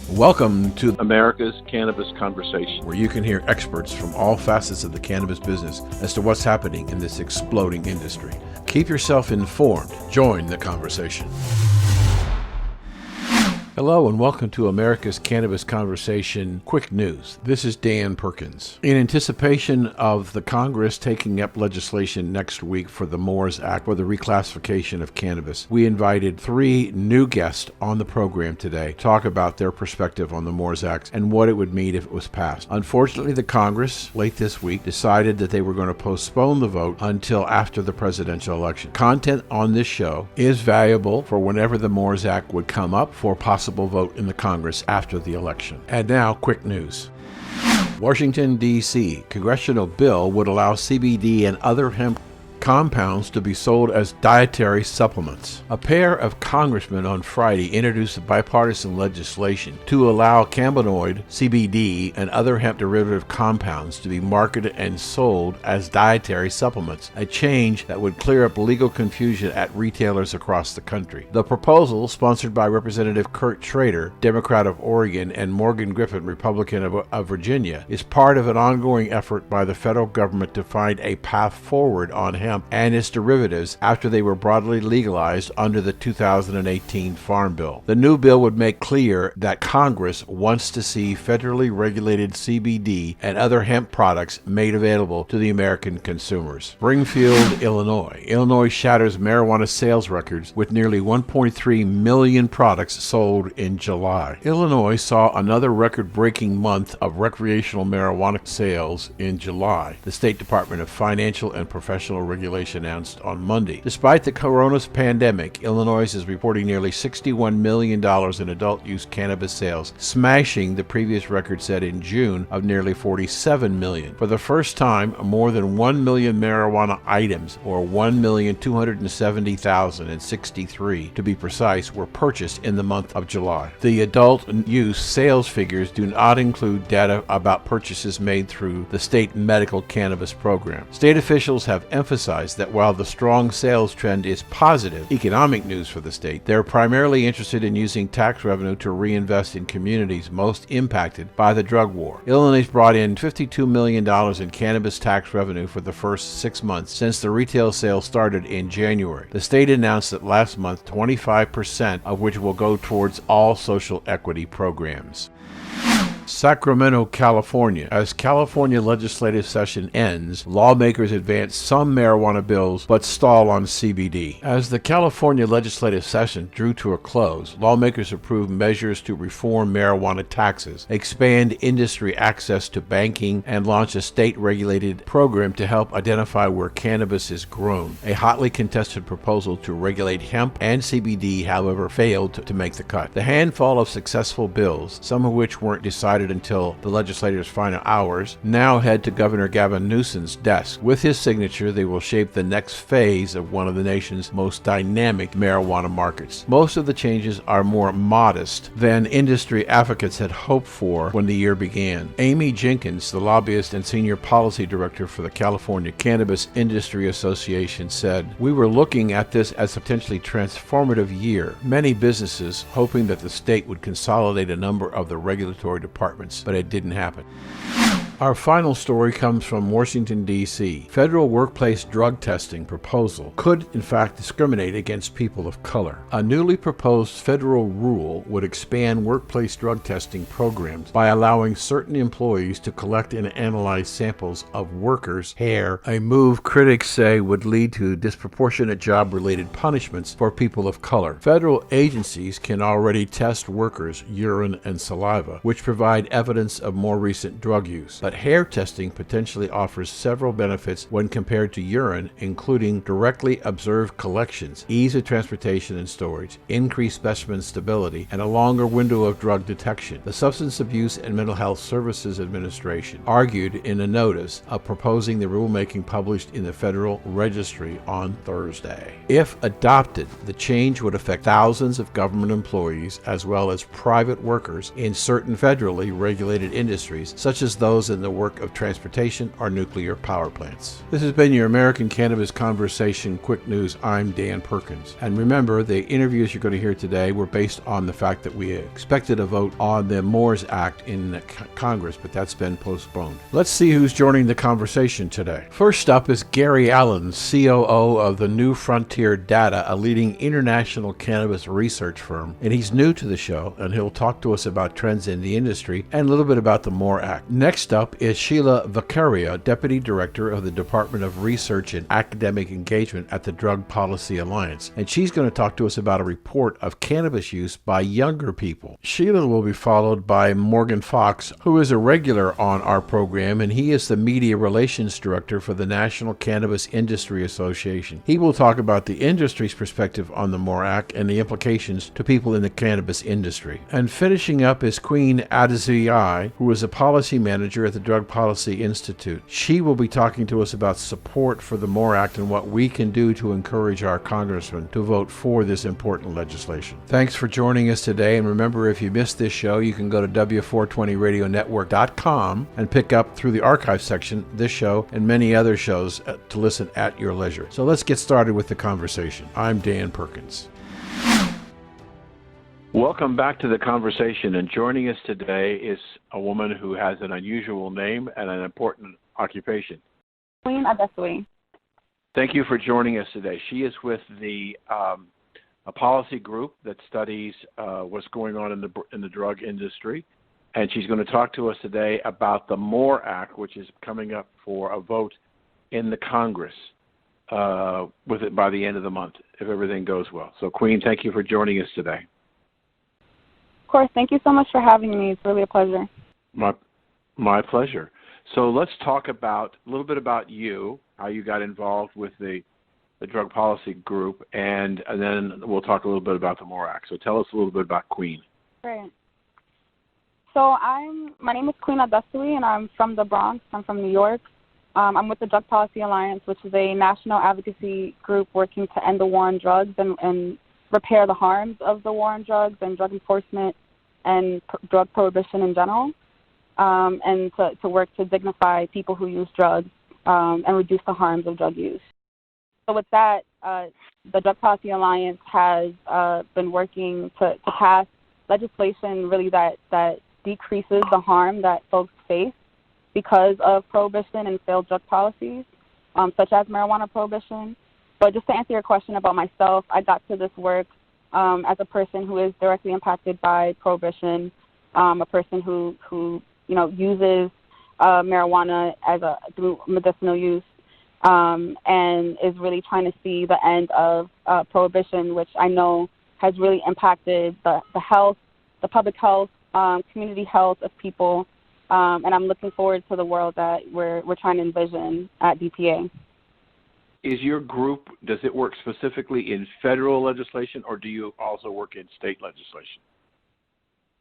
Welcome to America's Cannabis Conversation, where you can hear experts from all facets of the cannabis business as to what's happening in this exploding industry. Keep yourself informed. Join the conversation. Hello and welcome to America's Cannabis Conversation Quick News. This is Dan Perkins. In anticipation of the Congress taking up legislation next week for the MORES Act for the reclassification of cannabis, we invited three new guests on the program today to talk about their perspective on the MORES Act and what it would mean if it was passed. Unfortunately, the Congress late this week decided that they were going to postpone the vote until after the presidential election. Content on this show is valuable for whenever the MORES Act would come up for possible vote in the Congress after the election. And now, quick news. Washington, D.C. congressional bill would allow CBD and other hemp compounds to be sold as dietary supplements. A pair of congressmen on Friday introduced bipartisan legislation to allow cannabinoid, CBD, and other hemp derivative compounds to be marketed and sold as dietary supplements, a change that would clear up legal confusion at retailers across the country. The proposal, sponsored by Representative Kurt Schrader, Democrat of Oregon, and Morgan Griffin, Republican of Virginia, is part of an ongoing effort by the federal government to find a path forward on hemp and its derivatives after they were broadly legalized under the 2018 Farm Bill. The new bill would make clear that Congress wants to see federally regulated CBD and other hemp products made available to the American consumers. Springfield, Illinois. Illinois shatters marijuana sales records with nearly 1.3 million products sold in July. Illinois saw another record-breaking month of recreational marijuana sales in July, the State Department of Financial and Professional Regulation announced on Monday. Despite the coronavirus pandemic, Illinois is reporting nearly $61 million in adult-use cannabis sales, smashing the previous record set in June of nearly $47 million. For the first time, more than 1 million marijuana items, or 1,270,063 to be precise, were purchased in the month of July. The adult-use sales figures do not include data about purchases made through the state medical cannabis program. State officials have emphasized that while the strong sales trend is positive economic news for the state, they're primarily interested in using tax revenue to reinvest in communities most impacted by the drug war. Illinois brought in $52 million in cannabis tax revenue for the first 6 months since the retail sale started in January. The state announced that last month 25% of which will go towards all social equity programs. Sacramento, California. As California legislative session ends, lawmakers advance some marijuana bills but stall on CBD. As the California legislative session drew to a close, lawmakers approved measures to reform marijuana taxes, expand industry access to banking, and launch a state-regulated program to help identify where cannabis is grown. A hotly contested proposal to regulate hemp and CBD, however, failed to make the cut. The handful of successful bills, some of which weren't decided until the legislators' final hours, now head to Governor Gavin Newsom's desk. With his signature, they will shape the next phase of one of the nation's most dynamic marijuana markets. Most of the changes are more modest than industry advocates had hoped for when the year began. Amy Jenkins, the lobbyist and senior policy director for the California Cannabis Industry Association, said, "We were looking at this as a potentially transformative year. Many businesses hoping that the state would consolidate a number of the regulatory departments, but it didn't happen." Our final story comes from Washington, D.C. Federal workplace drug testing proposal could, in fact, discriminate against people of color. A newly proposed federal rule would expand workplace drug testing programs by allowing certain employees to collect and analyze samples of workers' hair, a move critics say would lead to disproportionate job-related punishments for people of color. Federal agencies can already test workers' urine and saliva, which provide evidence of more recent drug use. But hair testing potentially offers several benefits when compared to urine, including directly observed collections, ease of transportation and storage, increased specimen stability, and a longer window of drug detection. The Substance Abuse and Mental Health Services Administration argued in a notice of proposing the rulemaking published in the Federal Registry on Thursday. If adopted, the change would affect thousands of government employees as well as private workers in certain federally regulated industries, such as those in in the work of transportation or nuclear power plants. This has been your American Cannabis Conversation Quick News. I'm Dan Perkins. And remember, the interviews you're going to hear today were based on the fact that we expected a vote on the MORES Act in Congress, but that's been postponed. Let's see who's joining the conversation today. First up is Gary Allen, COO of the New Frontier Data, a leading international cannabis research firm. And he's new to the show, and he'll talk to us about trends in the industry and a little bit about the MORE Act. Next up is Sheila Vakharia, Deputy Director of the Department of Research and Academic Engagement at the Drug Policy Alliance. And she's going to talk to us about a report of cannabis use by younger people. Sheila will be followed by Morgan Fox, who is a regular on our program, and he is the Media Relations Director for the National Cannabis Industry Association. He will talk about the industry's perspective on the MORE Act and the implications to people in the cannabis industry. And finishing up is Queen Adesuyi, who is a policy manager at the Drug Policy Institute. She will be talking to us about support for the MORE Act and what we can do to encourage our congressmen to vote for this important legislation. Thanks for joining us today, and remember, if you missed this show, you can go to W420radionetwork.com and pick up through the archive section this show and many other shows to listen at your leisure. So let's get started with the conversation. I'm Dan Perkins. Welcome back to the conversation, and joining us today is a woman who has an unusual name and an important occupation. Queen Adesuyi. Thank you for joining us today. She is with a policy group that studies what's going on in the drug industry, and she's going to talk to us today about the MORE Act, which is coming up for a vote in the Congress with it by the end of the month, if everything goes well. So, Queen, thank you for joining us today. Of course, thank you so much for having me. It's really a pleasure. My pleasure. So let's talk about a little bit about you, how you got involved with the drug policy group, and then we'll talk a little bit about the MORE Act. So tell us a little bit about Queen. Great. So my name is Queen Adesuyi, and I'm from the Bronx. I'm from New York. I'm with the Drug Policy Alliance, which is a national advocacy group working to end the war on drugs and repair the harms of the war on drugs and drug enforcement and drug prohibition in general, and to work to dignify people who use drugs and reduce the harms of drug use. So with that, the Drug Policy Alliance has been working to pass legislation really that decreases the harm that folks face because of prohibition and failed drug policies, such as marijuana prohibition. But just to answer your question about myself, I got to this work as a person who is directly impacted by prohibition, a person who uses marijuana through medicinal use, and is really trying to see the end of prohibition, which I know has really impacted the health, the public health, community health of people, and I'm looking forward to the world that we're trying to envision at DPA. Is your group, does it work specifically in federal legislation, or do you also work in state legislation?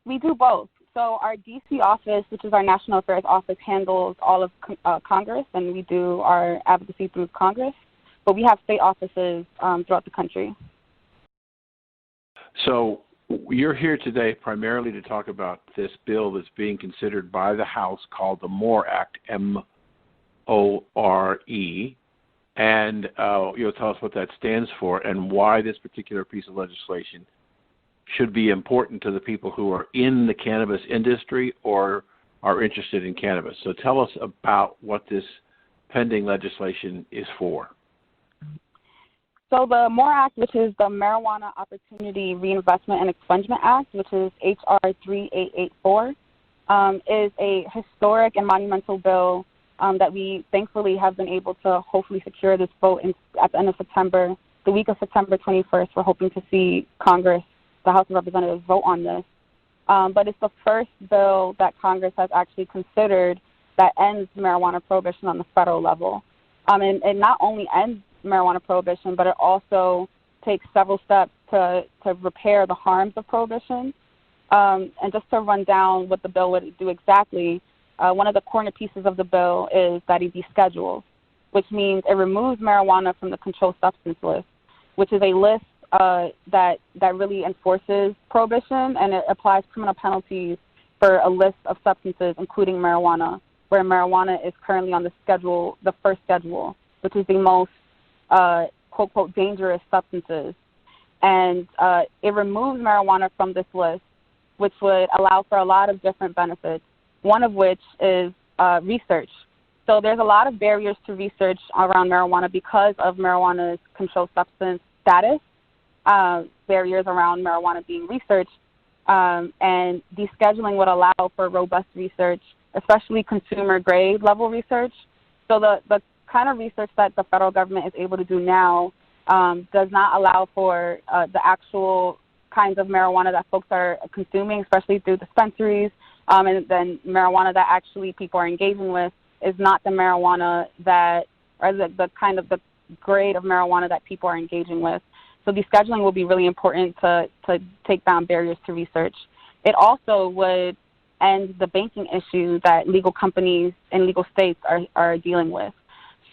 We do both. So our D.C. office, which is our National Affairs office, handles all of Congress, and we do our advocacy through Congress. But we have state offices throughout the country. So you're here today primarily to talk about this bill that's being considered by the House called the MORE Act, M-O-R-E. And you'll tell us what that stands for and why this particular piece of legislation should be important to the people who are in the cannabis industry or are interested in cannabis. So tell us about what this pending legislation is for. So the MORE Act, which is the Marijuana Opportunity Reinvestment and Expungement Act, which is H.R. 3884, is a historic and monumental bill that we thankfully have been able to hopefully secure this vote at the end of September. The week of September 21st, we're hoping to see Congress, the House of Representatives, vote on this. But it's the first bill that Congress has actually considered that ends marijuana prohibition on the federal level. And it not only ends marijuana prohibition, but it also takes several steps to repair the harms of prohibition. And just to run down what the bill would do exactly, one of the corner pieces of the bill is that it deschedules, which means it removes marijuana from the controlled substance list, which is a list that really enforces prohibition, and it applies criminal penalties for a list of substances, including marijuana. where marijuana is currently on the first schedule, which is the most, quote, quote, dangerous substances. And it removes marijuana from this list, which would allow for a lot of different benefits, one of which is research. So there's a lot of barriers to research around marijuana because of marijuana's controlled substance status, barriers around marijuana being researched, and descheduling would allow for robust research, especially consumer-grade level research. So the kind of research that the federal government is able to do now does not allow for the actual kinds of marijuana that folks are consuming, especially through dispensaries, and then marijuana that actually people are engaging with is not the marijuana that, or the kind of the grade of marijuana that people are engaging with. So descheduling will be really important to take down barriers to research. It also would end the banking issue that legal companies in legal states are dealing with.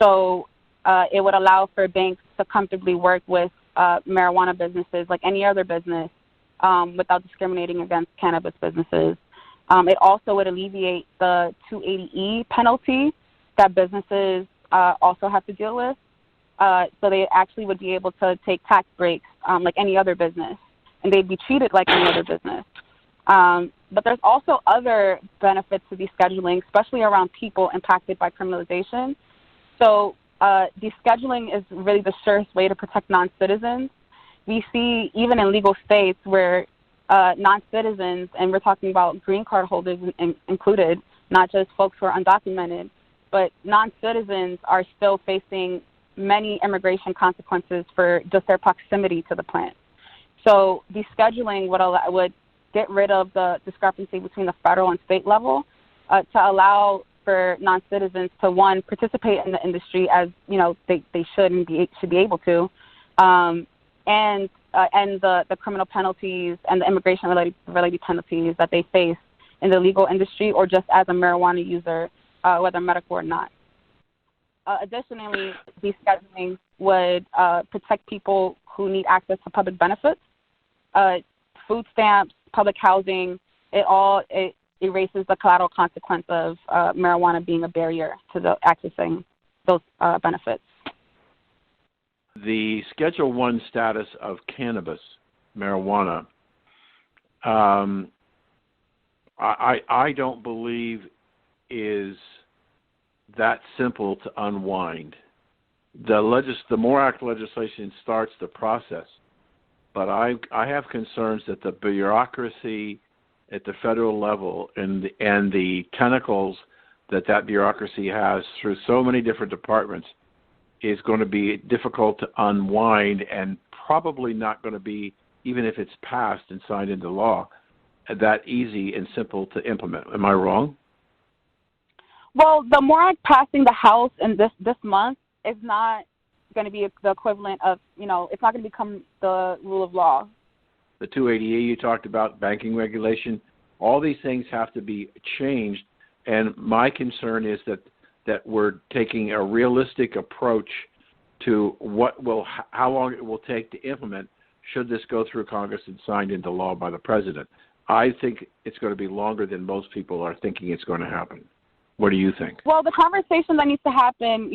So it would allow for banks to comfortably work with marijuana businesses like any other business without discriminating against cannabis businesses. It also would alleviate the 280E penalty that businesses also have to deal with. So they actually would be able to take tax breaks like any other business, and they'd be treated like any other business. But there's also other benefits to descheduling, especially around people impacted by criminalization. So descheduling is really the surest way to protect non-citizens. We see even in legal states where non-citizens, and we're talking about green card holders included, not just folks who are undocumented, but non-citizens are still facing many immigration consequences for just their proximity to the plant. So descheduling would get rid of the discrepancy between the federal and state level to allow for non-citizens to, one, participate in the industry as, you know, they should and should be able to, and the criminal penalties and the immigration-related penalties that they face in the legal industry or just as a marijuana user, whether medical or not. Additionally, descheduling would protect people who need access to public benefits, food stamps, public housing. It erases the collateral consequence of marijuana being a barrier to accessing those benefits. The Schedule I status of cannabis, marijuana, I don't believe is that simple to unwind. The MORE Act legislation starts the process, but I have concerns that the bureaucracy at the federal level and the tentacles that bureaucracy has through so many different departments is going to be difficult to unwind and probably not going to be, even if it's passed and signed into law, that easy and simple to implement. Am I wrong? Well, the MORE Act passing the House in this month is not going to be the equivalent of, it's not going to become the rule of law. The 280E you talked about, banking regulation, all these things have to be changed. And my concern is that we're taking a realistic approach to how long it will take to implement should this go through Congress and signed into law by the president. I think it's going to be longer than most people are thinking it's going to happen. What do you think? Well, the conversation that needs to happen,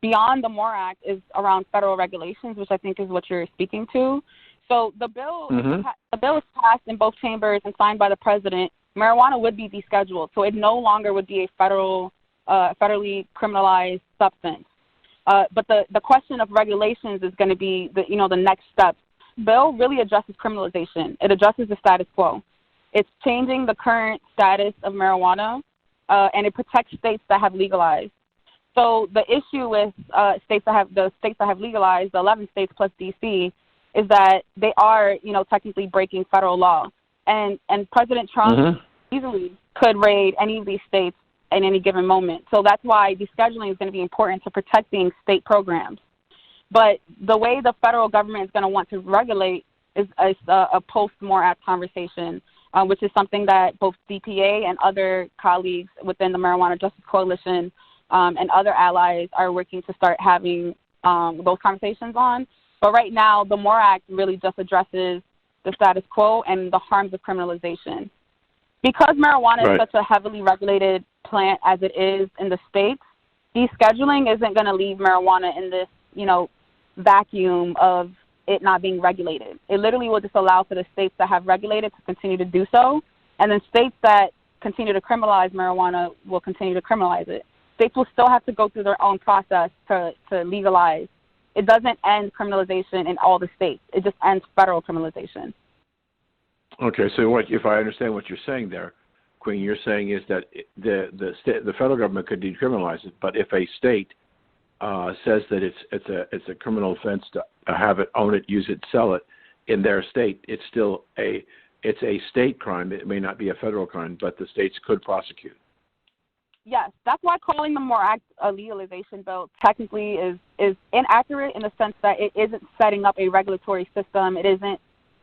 beyond the MORE Act is around federal regulations, which I think is what you're speaking to. So the bill, the bill is passed in both chambers and signed by the president. Marijuana would be descheduled, so it no longer would be a federally criminalized substance. But the question of regulations is going to be the next step. Bill really addresses criminalization. It addresses the status quo. It's changing the current status of marijuana, and it protects states that have legalized. So the issue with states that have legalized, the 11 states plus D.C., is that they are, technically breaking federal law. And President Trump easily could raid any of these states at any given moment. So that's why descheduling is going to be important to protecting state programs. But the way the federal government is going to want to regulate is a post-MORE Act conversation, which is something that both DPA and other colleagues within the Marijuana Justice Coalition and other allies are working to start having those conversations on. But right now, the MORE Act really just addresses the status quo and the harms of criminalization. Because marijuana is such a heavily regulated plant as it is in the states, descheduling isn't going to leave marijuana in this, vacuum of it not being regulated. It literally will just allow for the states that have regulated to continue to do so, and then states that continue to criminalize marijuana will continue to criminalize it. States will still have to go through their own process to legalize. It doesn't end criminalization in all the states. It just ends federal criminalization. Okay, so if I understand what you're saying there, Queen, you're saying is that the federal government could decriminalize it, but if a state says that it's a criminal offense to have it, own it, use it, sell it in their state, it's a state crime. It may not be a federal crime, but the states could prosecute. Yes, that's why calling the MORE Act a legalization bill technically is inaccurate in the sense that it isn't setting up a regulatory system. It isn't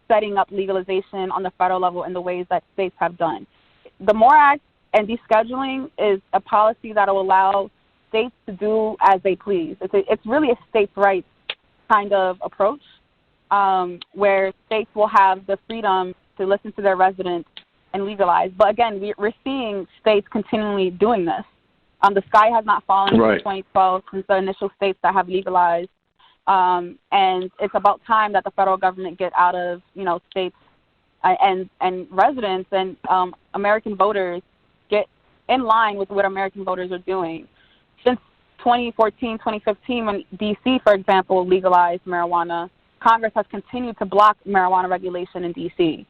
setting up legalization on the federal level in the ways that states have done. The MORE Act and descheduling is a policy that will allow states to do as they please. It's really a states' rights kind of approach where states will have the freedom to listen to their residents and legalize. But again, we're seeing states continually doing this. The sky has not fallen since 2012, since the initial states that have legalized. And it's about time that the federal government get out of, states and residents and American voters get in line with what American voters are doing. Since 2014, 2015, when D.C., for example, legalized marijuana, Congress has continued to block marijuana regulation in D.C.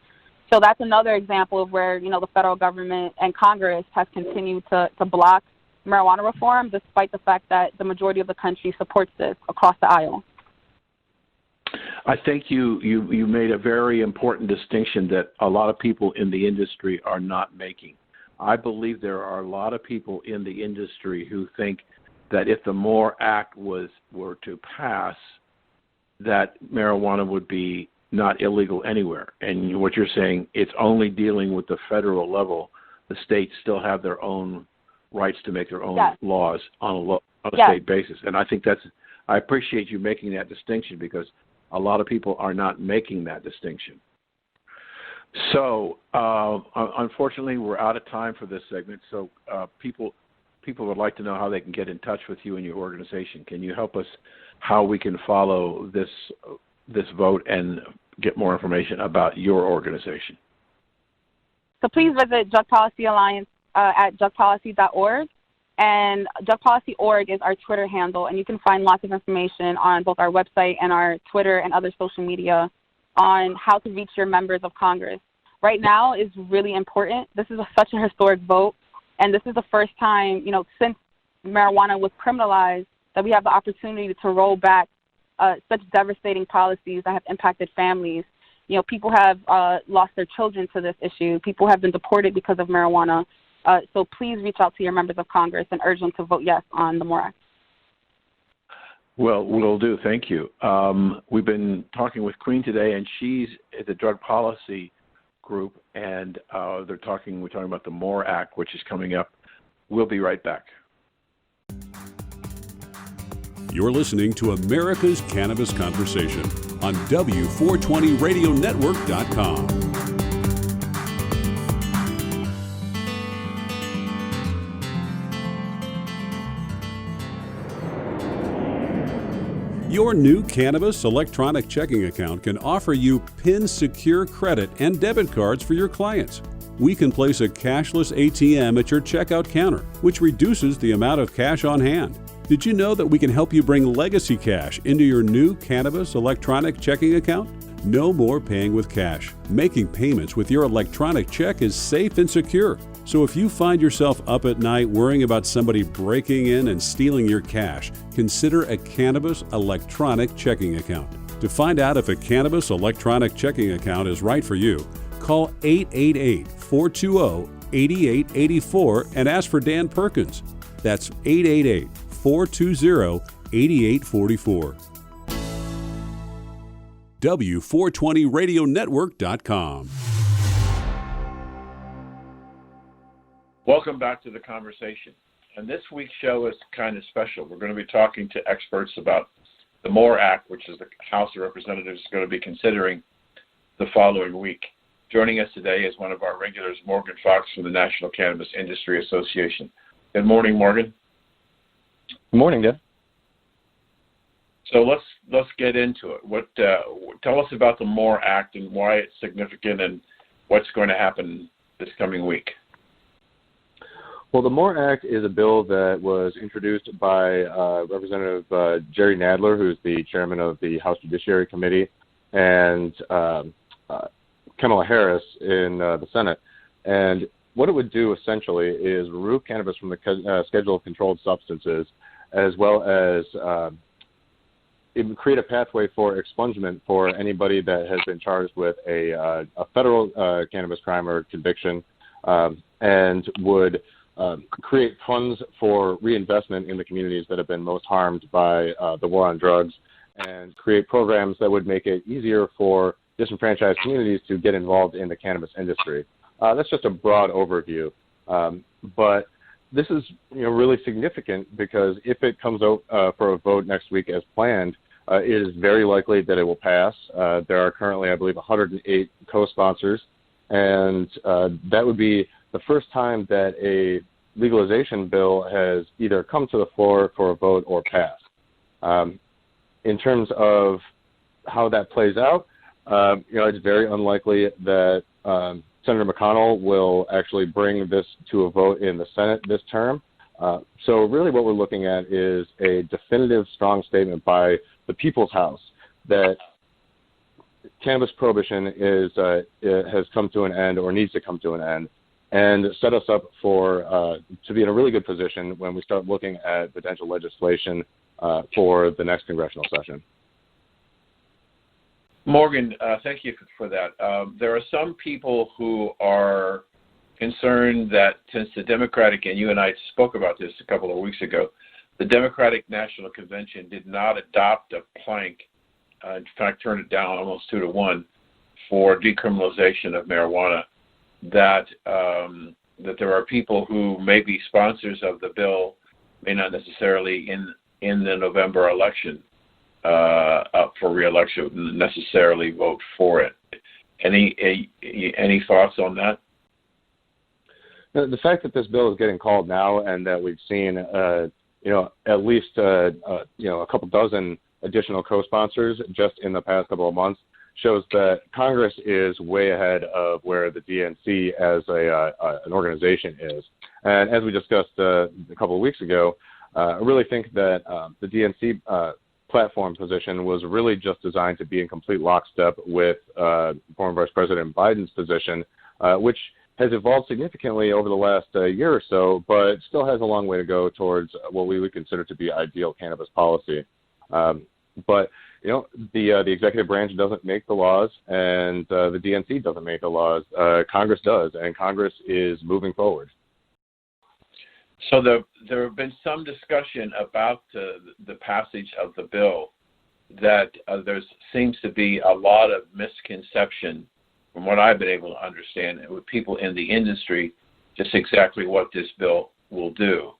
So that's another example of where, the federal government and Congress has continued to block marijuana reform, despite the fact that the majority of the country supports this across the aisle. I think you made a very important distinction that a lot of people in the industry are not making. I believe there are a lot of people in the industry who think that if the MORE Act were to pass, that marijuana would be not illegal anywhere. And what you're saying, it's only dealing with the federal level. The states still have their own rights to make their own laws on a state basis. And I think I appreciate you making that distinction because a lot of people are not making that distinction. So, unfortunately, we're out of time for this segment. So, people would like to know how they can get in touch with you and your organization. Can you help us how we can follow this vote and get more information about your organization? So please visit Drug Policy Alliance at drugpolicy.org. And drugpolicy.org is our Twitter handle, and you can find lots of information on both our website and our Twitter and other social media on how to reach your members of Congress. Right now is really important. This is such a historic vote, and this is the first time, since marijuana was criminalized, that we have the opportunity to roll back such devastating policies that have impacted families. People have lost their children to this issue. People have been deported because of marijuana. So please reach out to your members of Congress and urge them to vote yes on the MORE Act. Well, we'll do. Thank you. We've been talking with Queen today, and she's at the Drug Policy Group, and we're talking about the MORE Act, which is coming up. We'll be right back. You're listening to America's Cannabis Conversation on W420RadioNetwork.com. Your new cannabis electronic checking account can offer you PIN-secure credit and debit cards for your clients. We can place a cashless ATM at your checkout counter, which reduces the amount of cash on hand. Did you know that we can help you bring legacy cash into your new cannabis electronic checking account? No more paying with cash. Making payments with your electronic check is safe and secure. So if you find yourself up at night worrying about somebody breaking in and stealing your cash, consider a cannabis electronic checking account. To find out if a cannabis electronic checking account is right for you, call 888-420-8884 and ask for Dan Perkins. That's 888-420-8844. W420RadioNetwork.com. Welcome back to the conversation. And this week's show is kind of special. We're going to be talking to experts about the MORE Act, which is the House of Representatives is going to be considering the following week. Joining us today is one of our regulars, Morgan Fox from the National Cannabis Industry Association. Good morning, Morgan. Good morning, Deb. So let's get into it. Tell us about the MORE Act and why it's significant and what's going to happen this coming week. Well, the MORE Act is a bill that was introduced by Representative Jerry Nadler, who's the chairman of the House Judiciary Committee, and Kamala Harris in the Senate. And what it would do essentially is remove cannabis from the Schedule of Controlled Substances, as well as it would create a pathway for expungement for anybody that has been charged with a federal cannabis crime or conviction, and would create funds for reinvestment in the communities that have been most harmed by the war on drugs, and create programs that would make it easier for disenfranchised communities to get involved in the cannabis industry. That's just a broad overview, but this is really significant because if it comes out for a vote next week as planned, it is very likely that it will pass. There are currently, I believe, 108 co-sponsors, and that would be the first time that a legalization bill has either come to the floor for a vote or passed. In terms of how that plays out, it's very unlikely that Senator McConnell will actually bring this to a vote in the Senate this term. So really what we're looking at is a definitive, strong statement by the People's House that cannabis prohibition has come to an end or needs to come to an end, and set us up for to be in a really good position when we start looking at potential legislation for the next congressional session. Morgan, thank you for that. There are some people who are concerned that since the Democratic, and you and I spoke about this a couple of weeks ago, the Democratic National Convention did not adopt a plank, in fact turned it down almost 2-1 for decriminalization of marijuana, that there are people who may be sponsors of the bill, may not necessarily in the November election up for re-election necessarily vote for it. Any thoughts on that? The fact that this bill is getting called now, and that we've seen, at least a couple dozen additional co-sponsors just in the past couple of months, shows that Congress is way ahead of where the DNC as an organization is. And as we discussed a couple of weeks ago, I really think that the DNC platform position was really just designed to be in complete lockstep with former Vice President Biden's position, which has evolved significantly over the last year or so, but still has a long way to go towards what we would consider to be ideal cannabis policy. But the executive branch doesn't make the laws, and the DNC doesn't make the laws. Congress does, and Congress is moving forward. So there have been some discussion about the passage of the bill that there seems to be a lot of misconception, from what I've been able to understand, with people in the industry, just exactly what this bill will do.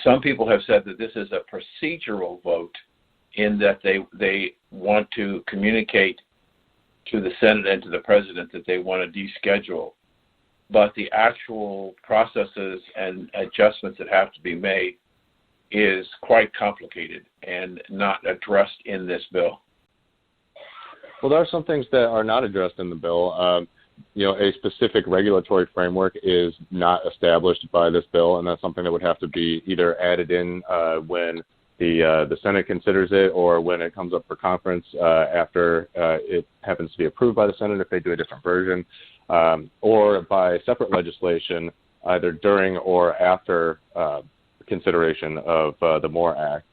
Some people have said that this is a procedural vote in that they want to communicate to the Senate and to the President that they want to deschedule. But the actual processes and adjustments that have to be made is quite complicated and not addressed in this bill. Well, there are some things that are not addressed in the bill. A specific regulatory framework is not established by this bill, and that's something that would have to be either added in when the Senate considers it, or when it comes up for conference after it happens to be approved by the Senate if they do a different version, or by separate legislation either during or after consideration of the MORE Act.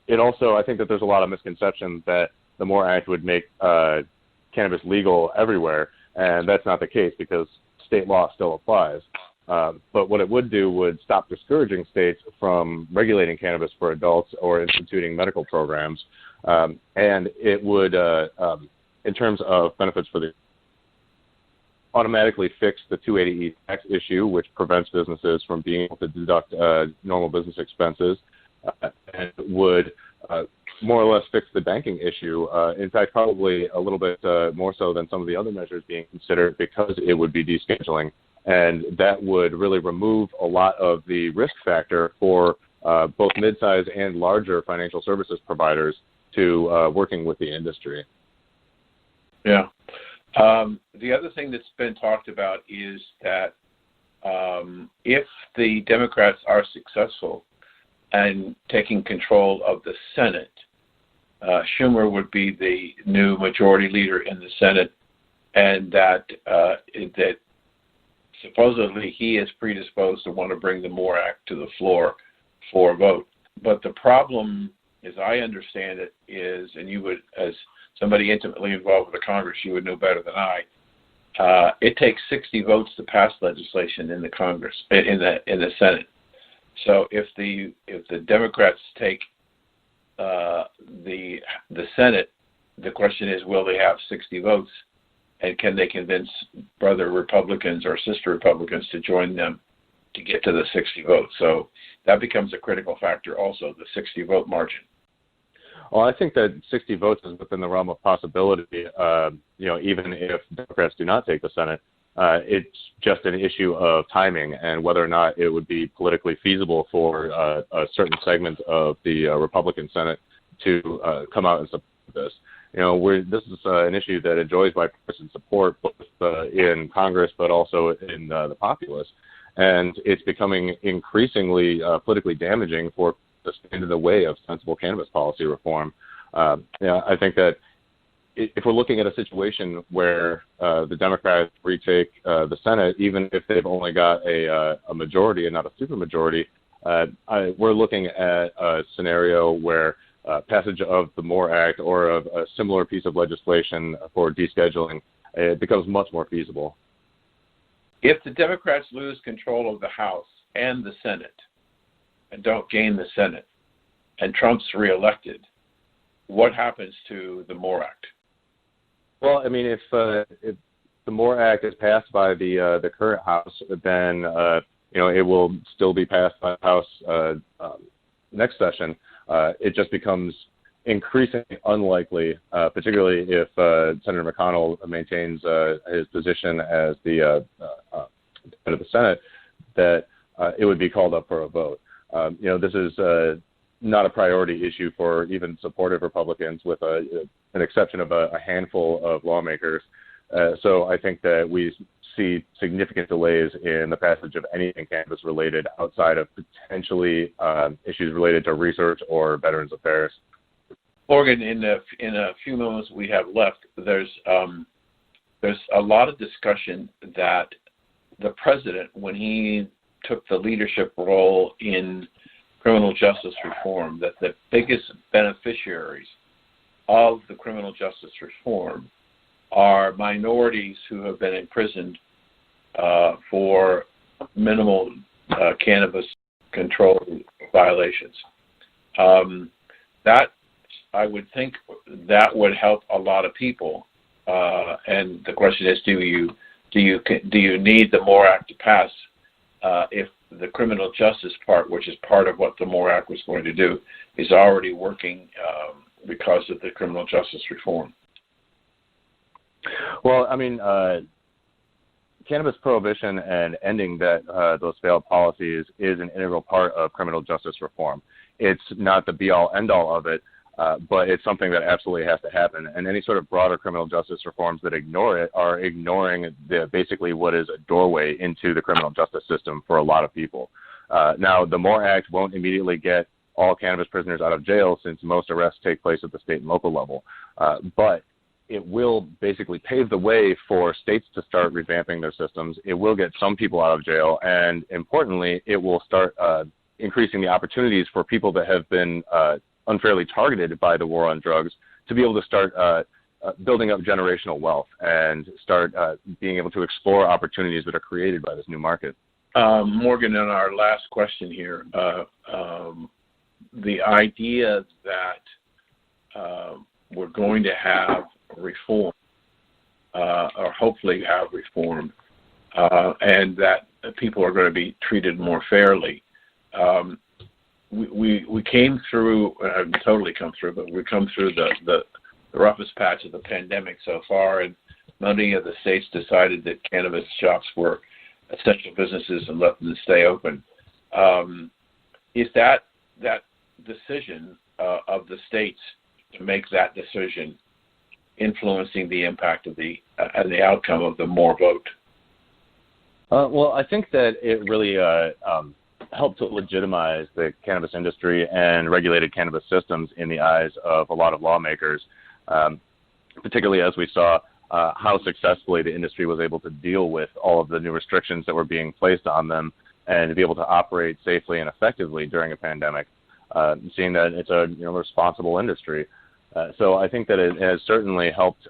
It also, I think that there's a lot of misconception that the MORE Act would make cannabis legal everywhere, and that's not the case because state law still applies. But what it would do would stop discouraging states from regulating cannabis for adults or instituting medical programs. And it would, in terms of benefits for the automatically fix the 280E tax issue, which prevents businesses from being able to deduct normal business expenses, and would more or less fix the banking issue. In fact, probably a little bit more so than some of the other measures being considered, because it would be descheduling, and that would really remove a lot of the risk factor for both mid-size and larger financial services providers to working with the industry. Yeah. The other thing that's been talked about is that if the Democrats are successful in taking control of the Senate, Schumer would be the new majority leader in the Senate, and that supposedly he is predisposed to want to bring the MORE Act to the floor for a vote. But the problem, as I understand it, is, and you would, as somebody intimately involved with the Congress, you would know better than I, it takes 60 votes to pass legislation in the Congress, in the Senate. So if the Democrats take the Senate, the question is, will they have 60 votes, and can they convince brother Republicans or sister Republicans to join them to get to the 60 votes? So that becomes a critical factor also, the 60 vote margin. Well, I think that 60 votes is within the realm of possibility. Even if Democrats do not take the Senate, it's just an issue of timing and whether or not it would be politically feasible for a certain segment of the Republican Senate to come out and support this. This is an issue that enjoys bipartisan support both in Congress but also in the populace, and it's becoming increasingly politically damaging for to stand in the way of sensible cannabis policy reform. I think that if we're looking at a situation where the Democrats retake the Senate, even if they've only got a majority and not a supermajority, we're looking at a scenario where passage of the MORE Act or of a similar piece of legislation for descheduling, it becomes much more feasible. If the Democrats lose control of the House and the Senate and don't gain the Senate, and Trump's reelected, what happens to the MORE Act? Well, I mean, if the MORE Act is passed by the current House, then it will still be passed by the House next session. It just becomes increasingly unlikely, particularly if Senator McConnell maintains his position as the head of the Senate, that it would be called up for a vote. This is not a priority issue for even supportive Republicans, with an exception of a handful of lawmakers. So I think that we see significant delays in the passage of anything cannabis-related outside of potentially issues related to research or Veterans Affairs. Morgan, in a few moments we have left, there's a lot of discussion that the president, when he took the leadership role in criminal justice reform, that the biggest beneficiaries of the criminal justice reform are minorities who have been imprisoned for minimal cannabis control violations. That, I would think, that would help a lot of people. And the question is, do you need the MORE Act to pass if the criminal justice part, which is part of what the MORE Act was going to do, is already working because of the criminal justice reform? Well, I mean, cannabis prohibition and ending those failed policies is an integral part of criminal justice reform. It's not the be-all, end-all of it, but it's something that absolutely has to happen. And any sort of broader criminal justice reforms that ignore it are ignoring basically what is a doorway into the criminal justice system for a lot of people. Now, the MORE Act won't immediately get all cannabis prisoners out of jail, since most arrests take place at the state and local level. But it will basically pave the way for states to start revamping their systems. It will get some people out of jail, and importantly, it will start increasing the opportunities for people that have been unfairly targeted by the war on drugs to be able to start building up generational wealth and start being able to explore opportunities that are created by this new market. Morgan, in our last question here, the idea that we're going to have reform, or hopefully have reform, and that people are going to be treated more fairly. we came through, totally come through, but we come through the roughest patch of the pandemic so far, and many of the states decided that cannabis shops were essential businesses and let them stay open. Is that decision of the states to make that decision influencing the impact of the outcome of the More vote? Well, I think that it really helped to legitimize the cannabis industry and regulated cannabis systems in the eyes of a lot of lawmakers, particularly as we saw how successfully the industry was able to deal with all of the new restrictions that were being placed on them and to be able to operate safely and effectively during a pandemic, seeing that it's a responsible industry. So I think that it has certainly helped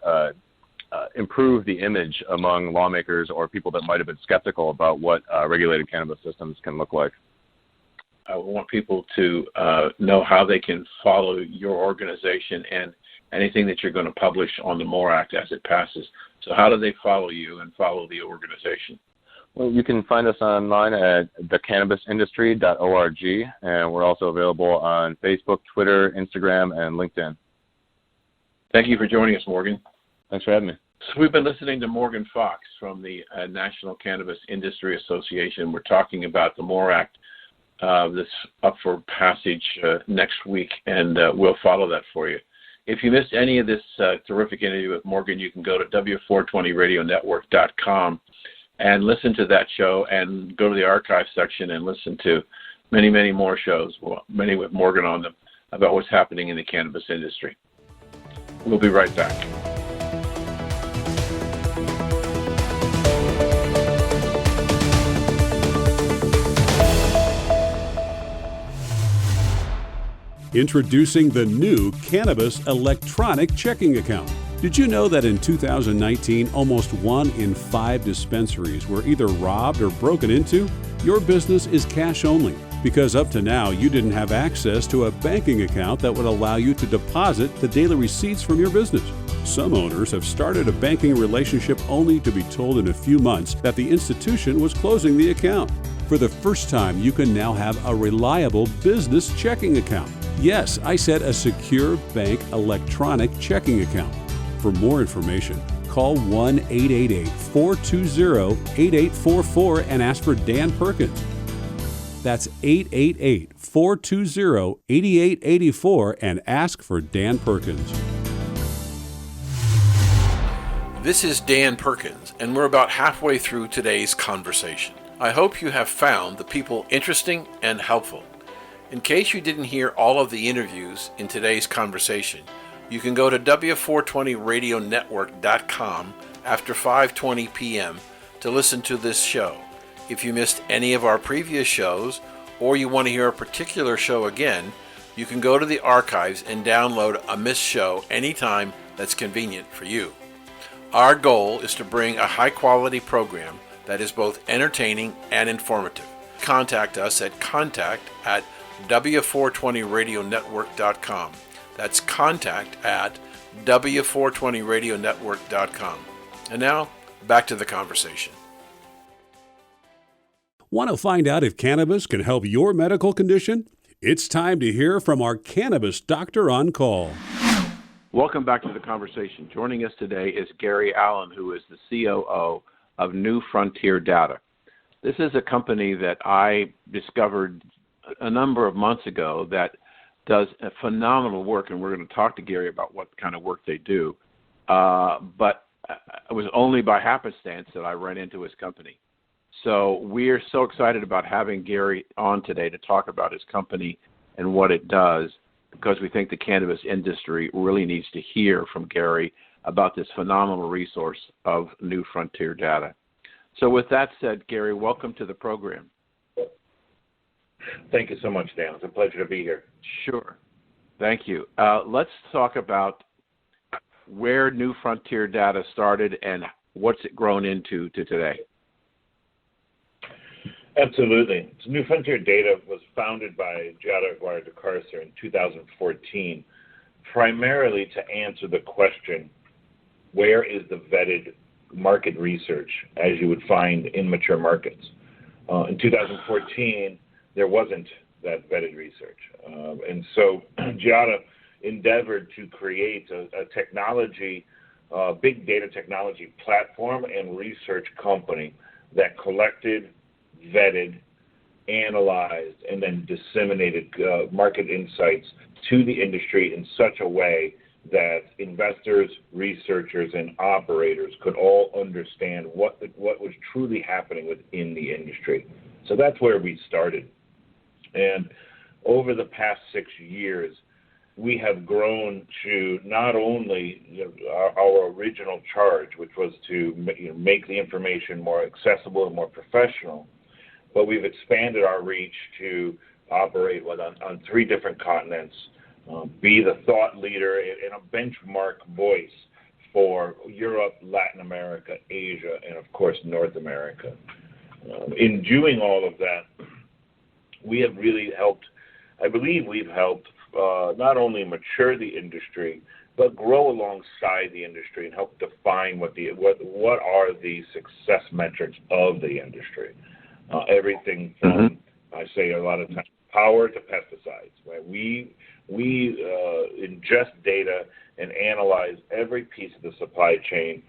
improve the image among lawmakers or people that might have been skeptical about what regulated cannabis systems can look like. I want people to know how they can follow your organization and anything that you're going to publish on the MORE Act as it passes. So how do they follow you and follow the organization? Well, you can find us online at thecannabisindustry.org, and we're also available on Facebook, Twitter, Instagram, and LinkedIn. Thank you for joining us, Morgan. Thanks for having me. So we've been listening to Morgan Fox from the National Cannabis Industry Association. We're talking about the MORE Act that's up for passage next week, and we'll follow that for you. If you missed any of this terrific interview with Morgan, you can go to W420radionetwork.com and listen to that show, and go to the archive section and listen to many, many more shows, many with Morgan on them, about what's happening in the cannabis industry. We'll be right back. Introducing the new Cannabis Electronic Checking Account. Did you know that in 2019, almost 1 in 5 dispensaries were either robbed or broken into? Your business is cash only, because up to now you didn't have access to a banking account that would allow you to deposit the daily receipts from your business. Some owners have started a banking relationship only to be told in a few months that the institution was closing the account. For the first time, you can now have a reliable business checking account. Yes, I said a secure bank electronic checking account. For more information, call 1-888-420-8844 and ask for Dan Perkins. That's 888-420-8884 and ask for Dan Perkins. This is Dan Perkins, and we're about halfway through today's conversation. I hope you have found the people interesting and helpful. In case you didn't hear all of the interviews in today's conversation, you can go to W420radionetwork.com after 5:20 p.m. to listen to this show. If you missed any of our previous shows, or you want to hear a particular show again, you can go to the archives and download a missed show anytime that's convenient for you. Our goal is to bring a high-quality program that is both entertaining and informative. Contact us at contact@W420radionetwork.com. That's contact@W420radionetwork.com. And now, back to the conversation. Want to find out if cannabis can help your medical condition? It's time to hear from our cannabis doctor on call. Welcome back to the conversation. Joining us today is Gary Allen, who is the COO of New Frontier Data. This is a company that I discovered a number of months ago that does a phenomenal work, and we're going to talk to Gary about what kind of work they do. But it was only by happenstance that I ran into his company. So we're so excited about having Gary on today to talk about his company and what it does, because we think the cannabis industry really needs to hear from Gary about this phenomenal resource of New Frontier Data. So with that said, Gary, welcome to the program. Thank you so much, Dan. It's a pleasure to be here. Sure. Thank you. Let's talk about where New Frontier Data started and what's it grown into to today. Absolutely. So New Frontier Data was founded by Jada Aguirre-DeCarcer in 2014, primarily to answer the question, where is the vetted market research, as you would find in mature markets? In 2014, there wasn't that vetted research. And so Giada endeavored to create a technology, big data technology platform and research company that collected, vetted, analyzed, and then disseminated market insights to the industry in such a way that investors, researchers, and operators could all understand what was truly happening within the industry. So that's where we started. And over the past 6 years, we have grown to not only our original charge, which was to make the information more accessible and more professional, but we've expanded our reach to operate on 3 different continents, be the thought leader and a benchmark voice for Europe, Latin America, Asia, and of course North America. In doing all of that, we have really helped, I believe we've helped not only mature the industry, but grow alongside the industry and help define what are the success metrics of the industry. Everything from, I say a lot of times, power to pesticides. Right? We ingest data and analyze every piece of the supply chain,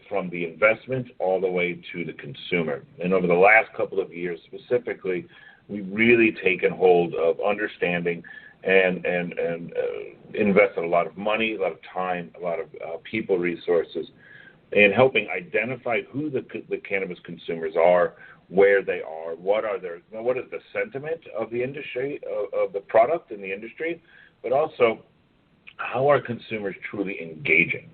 from the investment all the way to the consumer. And over the last couple of years specifically, we've really taken hold of understanding and invested a lot of money, a lot of time, a lot of people resources in helping identify who the cannabis consumers are, where they are, what is the sentiment of the industry, of the product in the industry, but also how are consumers truly engaging.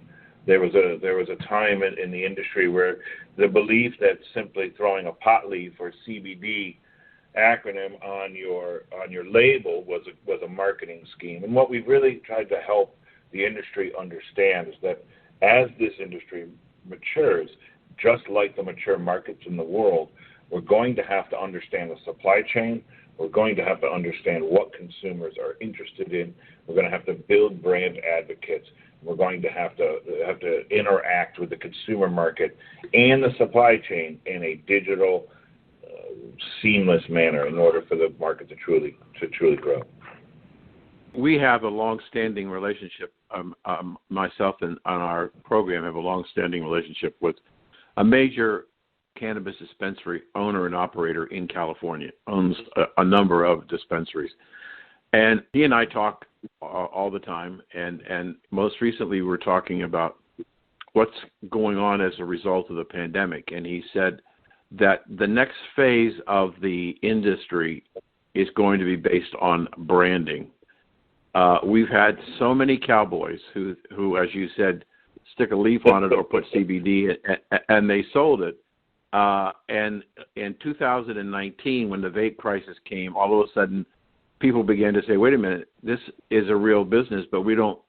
There was a time in the industry where the belief that simply throwing a pot leaf or CBD acronym on your label was a marketing scheme. And what we've really tried to help the industry understand is that as this industry matures, just like the mature markets in the world, we're going to have to understand the supply chain. We're going to have to understand what consumers are interested in. We're going to have to build brand advocates. We're going to have to interact with the consumer market and the supply chain in a digital, seamless manner in order for the market to truly grow. We have a long-standing relationship. Myself and on our program have a long-standing relationship with a major cannabis dispensary owner and operator in California, owns a number of dispensaries. And he and I talk all the time, and most recently we were talking about what's going on as a result of the pandemic. And he said that the next phase of the industry is going to be based on branding. We've had so many cowboys who, as you said, stick a leaf on it or put CBD and they sold it. And in 2019, when the vape crisis came, all of a sudden people began to say, wait a minute, this is a real business, but we don't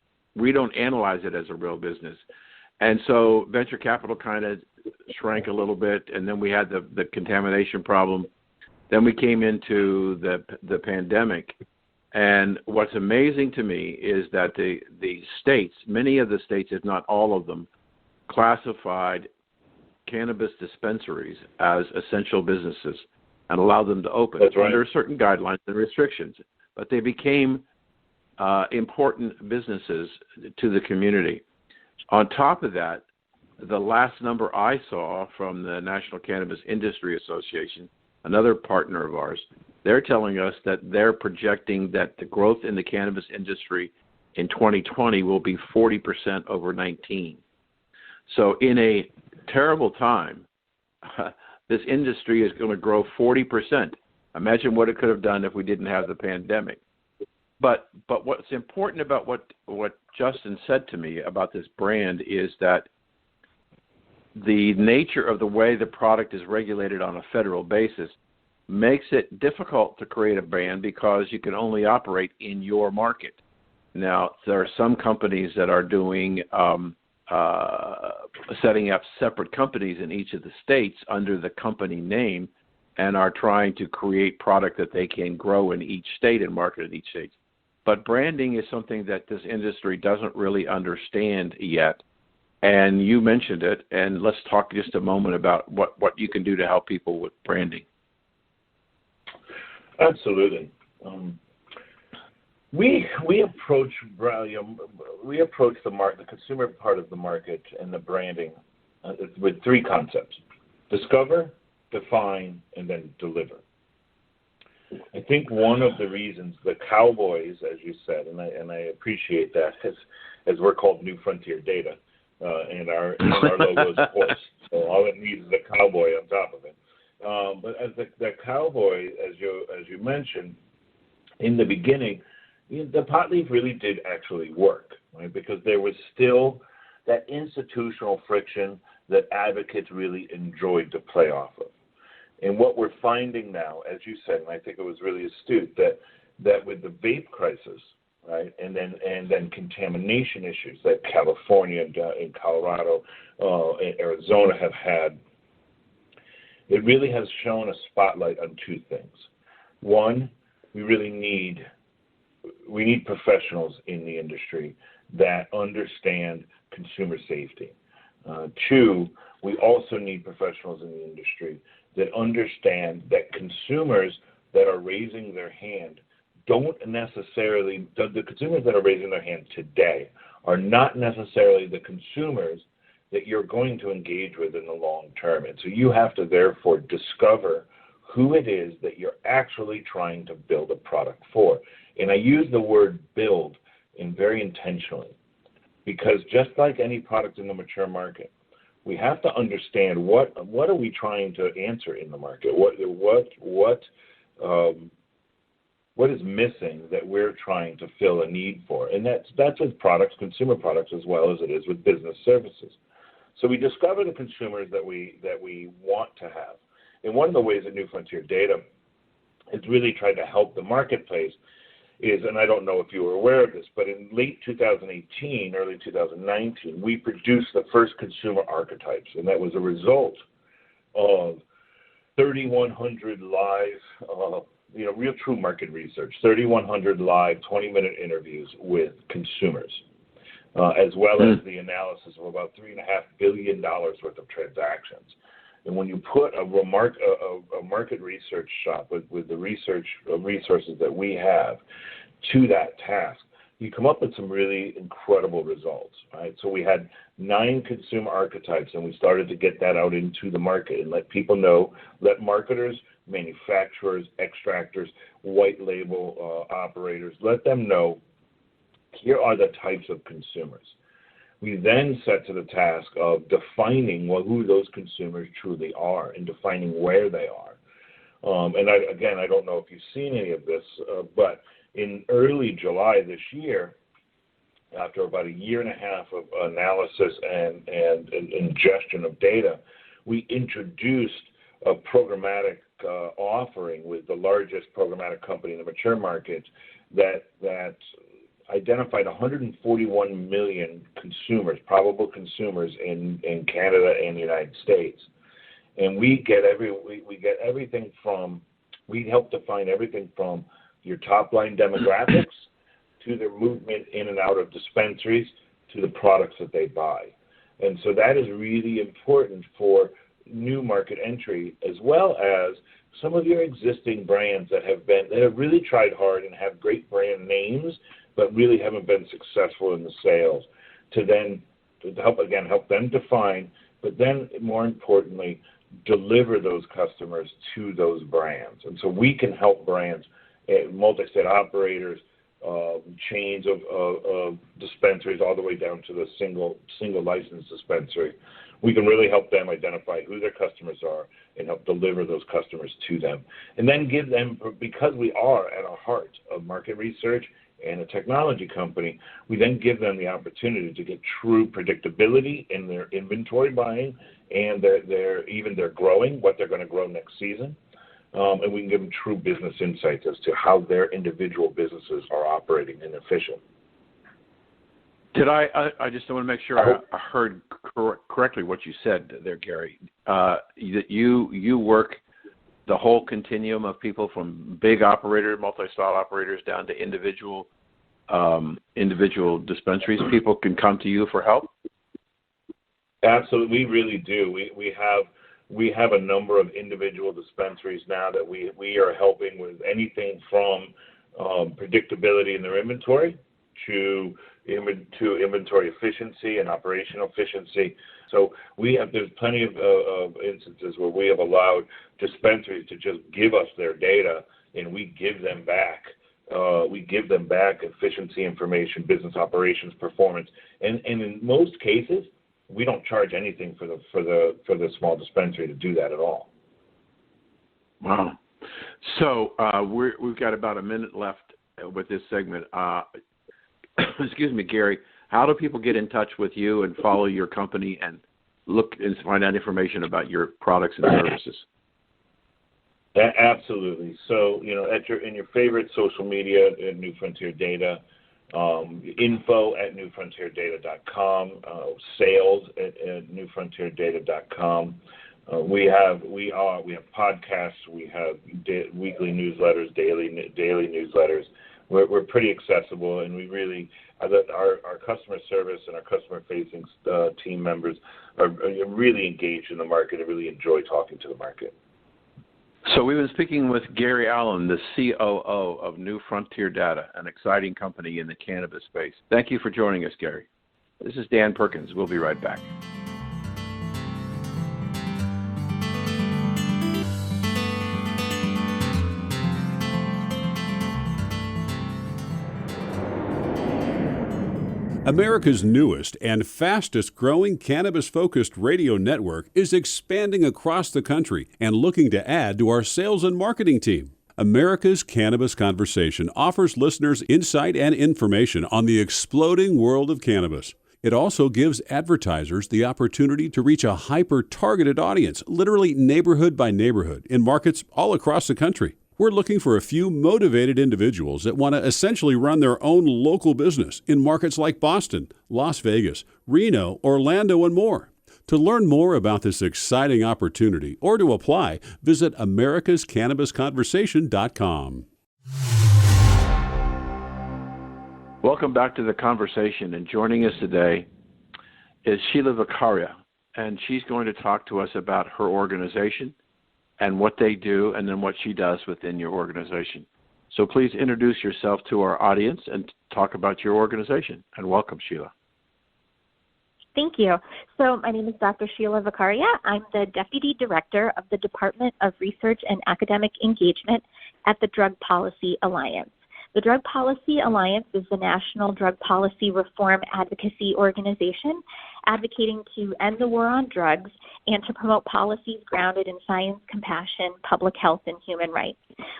analyze it as a real business. And so venture capital kind of shrank a little bit, and then we had the contamination problem. Then we came into the pandemic. And what's amazing to me is that the states, many of the states, if not all of them, classified cannabis dispensaries as essential businesses and allowed them to open under certain guidelines and restrictions. But they became important businesses to the community. On top of that, the last number I saw from the National Cannabis Industry Association, another partner of ours, they're telling us that they're projecting that the growth in the cannabis industry in 2020 will be 40% over 19. So in a terrible time, this industry is going to grow 40%. Imagine what it could have done if we didn't have the pandemic. But what's important about what Justin said to me about this brand is that the nature of the way the product is regulated on a federal basis makes it difficult to create a brand because you can only operate in your market. Now, there are some companies that are doing setting up separate companies in each of the states under the company name and are trying to create product that they can grow in each state and market in each state. But branding is something that this industry doesn't really understand yet. And you mentioned it, and let's talk just a moment about what you can do to help people with branding. Absolutely. We approach the consumer part of the market and the branding with three concepts: discover, define, and then deliver. I think one of the reasons the cowboys, as you said, and I appreciate that, as we're called New Frontier Data, and our logo is a horse, so all it needs is a cowboy on top of it. But as the cowboy, as you mentioned, in the beginning, the pot leaf really did actually work, right? Because there was still that institutional friction that advocates really enjoyed to play off of. And what we're finding now, as you said, and I think it was really astute, that with the vape crisis, right, and then contamination issues that California and Colorado and Arizona have had, it really has shown a spotlight on two things. One, we need professionals in the industry that understand consumer safety. Two, we also need professionals in the industry that understand that consumers that are raising their hand the consumers that are raising their hand today are not necessarily the consumers that you're going to engage with in the long term. And so you have to therefore discover who it is that you're actually trying to build a product for. And I use the word build very intentionally, because just like any product in the mature market, we have to understand what are we trying to answer in the market? What is missing that we're trying to fill a need for? And that's with products, consumer products, as well as it is with business services. So we discover the consumers that we want to have. And one of the ways that New Frontier Data has really tried to help the marketplace is, and I don't know if you were aware of this, but in late 2018, early 2019, we produced the first consumer archetypes, and that was a result of 3,100 live, real true market research, 3,100 live 20-minute interviews with consumers, as well as the analysis of about $3.5 billion worth of transactions. And when you put a market research shop with the resources that we have to that task, you come up with some really incredible results, right? So we had 9 consumer archetypes, and we started to get that out into the market and let people know, let marketers, manufacturers, extractors, white label operators, let them know, here are the types of consumers. We then set to the task of defining who those consumers truly are and defining where they are. And I don't know if you've seen any of this, but in early July this year, after about a year and a half of analysis and ingestion of data, we introduced a programmatic offering with the largest programmatic company in the mature market that identified 141 million consumers, probable consumers in Canada and the United States. And we help define everything from your top line demographics to their movement in and out of dispensaries to the products that they buy. And so that is really important for new market entry, as well as some of your existing brands that have really tried hard and have great brand names, but really haven't been successful in the sales, to help them define, but then more importantly, deliver those customers to those brands. And so we can help brands, multi-state operators, chains of dispensaries, all the way down to the single licensed dispensary. We can really help them identify who their customers are and help deliver those customers to them. And then give them, because we are at our heart of market research and a technology company, we then give them the opportunity to get true predictability in their inventory buying and their growing, what they're going to grow next season. And we can give them true business insights as to how their individual businesses are operating and efficient. I just want to make sure I heard correctly what you said there, Gary. That you work the whole continuum of people from big operators, multi-style operators, down to individual dispensaries. People can come to you for help? Absolutely, we really do. We have we have a number of individual dispensaries now that we are helping with anything from predictability in their inventory to inventory efficiency and operational efficiency. So there's plenty of instances where we have allowed dispensaries to just give us their data, and we give them back. Efficiency information, business operations, performance, and in most cases, we don't charge anything for the small dispensary to do that at all. Wow. So we've got about a minute left with this segment. Excuse me, Gary. How do people get in touch with you and follow your company and look and find out information about your products and services? Absolutely. So, in your favorite social media at New Frontier Data, info@newfrontierdata.com, sales at newfrontierdata.com. We have podcasts, we have weekly newsletters, daily newsletters. We're pretty accessible, and we really our customer service and our customer facing team members are really engaged in the market and really enjoy talking to the market. So we've been speaking with Gary Allen, the COO of New Frontier Data, an exciting company in the cannabis space. Thank you for joining us, Gary. This is Dan Perkins. We'll be right back. America's newest and fastest growing cannabis-focused radio network is expanding across the country and looking to add to our sales and marketing team. America's Cannabis Conversation offers listeners insight and information on the exploding world of cannabis. It also gives advertisers the opportunity to reach a hyper-targeted audience, literally neighborhood by neighborhood, in markets all across the country. We're looking for a few motivated individuals that want to essentially run their own local business in markets like Boston, Las Vegas, Reno, Orlando, and more. To learn more about this exciting opportunity or to apply, visit americascannabisconversation.com. Welcome back to the conversation, and joining us today is Sheila Vakharia, and she's going to talk to us about her organization and what they do, and then what she does within your organization. So please introduce yourself to our audience and talk about your organization. And welcome, Sheila. Thank you. So my name is Dr. Sheila Vakharia. I'm the Deputy Director of the Department of Research and Academic Engagement at the Drug Policy Alliance. The Drug Policy Alliance is the national drug policy reform advocacy organization advocating to end the war on drugs and to promote policies grounded in science, compassion, public health, and human rights.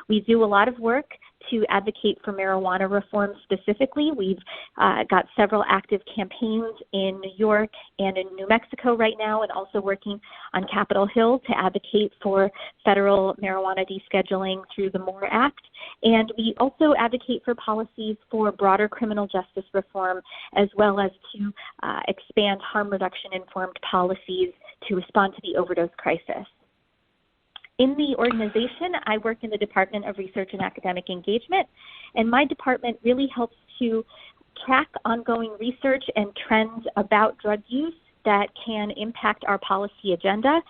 We do a lot of work to advocate for marijuana reform specifically. We've got several active campaigns in New York and in New Mexico right now, and also working on Capitol Hill to advocate for federal marijuana descheduling through the MORE Act. And we also advocate for policies for broader criminal justice reform, as well as to expand harm reduction informed policies to respond to the overdose crisis. In the organization, I work in the Department of Research and Academic Engagement, and my department really helps to track ongoing research and trends about drug use that can impact our policy agenda.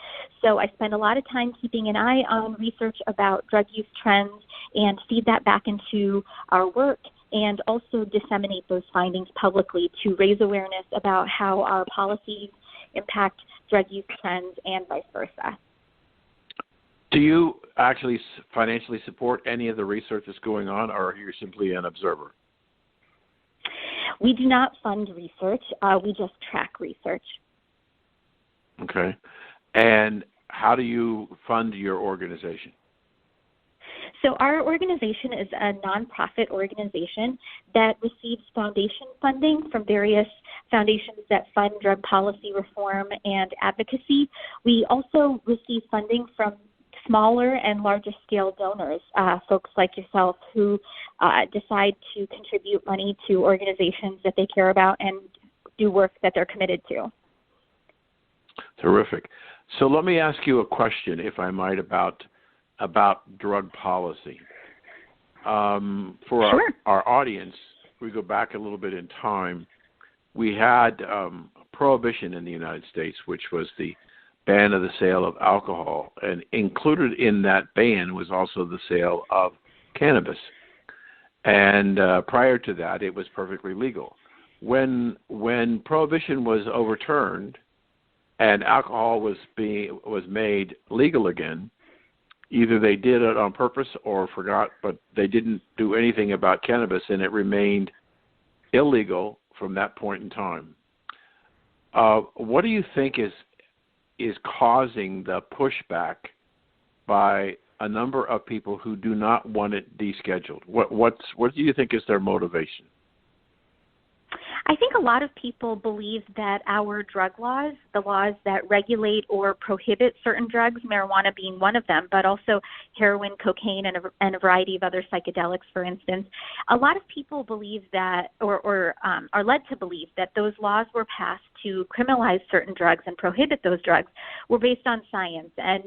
So I spend a lot of time keeping an eye on research about drug use trends and feed that back into our work, and also disseminate those findings publicly to raise awareness about how our policies impact drug use trends and vice versa. Do you actually financially support any of the research that's going on, or are you simply an observer? We do not fund research. We just track research. Okay. And how do you fund your organization? So our organization is a nonprofit organization that receives foundation funding from various foundations that fund drug policy reform and advocacy. We also receive funding from smaller and larger scale donors, folks like yourself who decide to contribute money to organizations that they care about and do work that they're committed to. Terrific. So let me ask you a question, if I might, about drug policy. For our audience, we go back a little bit in time. We had prohibition in the United States, which was the ban of the sale of alcohol, and included in that ban was also the sale of cannabis. And prior to that, it was perfectly legal. When prohibition was overturned and alcohol was made legal again, either they did it on purpose or forgot, but they didn't do anything about cannabis, and it remained illegal from that point in time. What do you think is causing the pushback by a number of people who do not want it descheduled? What do you think is their motivation? I think a lot of people believe that our drug laws, the laws that regulate or prohibit certain drugs, marijuana being one of them, but also heroin, cocaine, and a variety of other psychedelics, for instance, a lot of people believe that or are led to believe that those laws were passed to criminalize certain drugs and prohibit those drugs were based on science and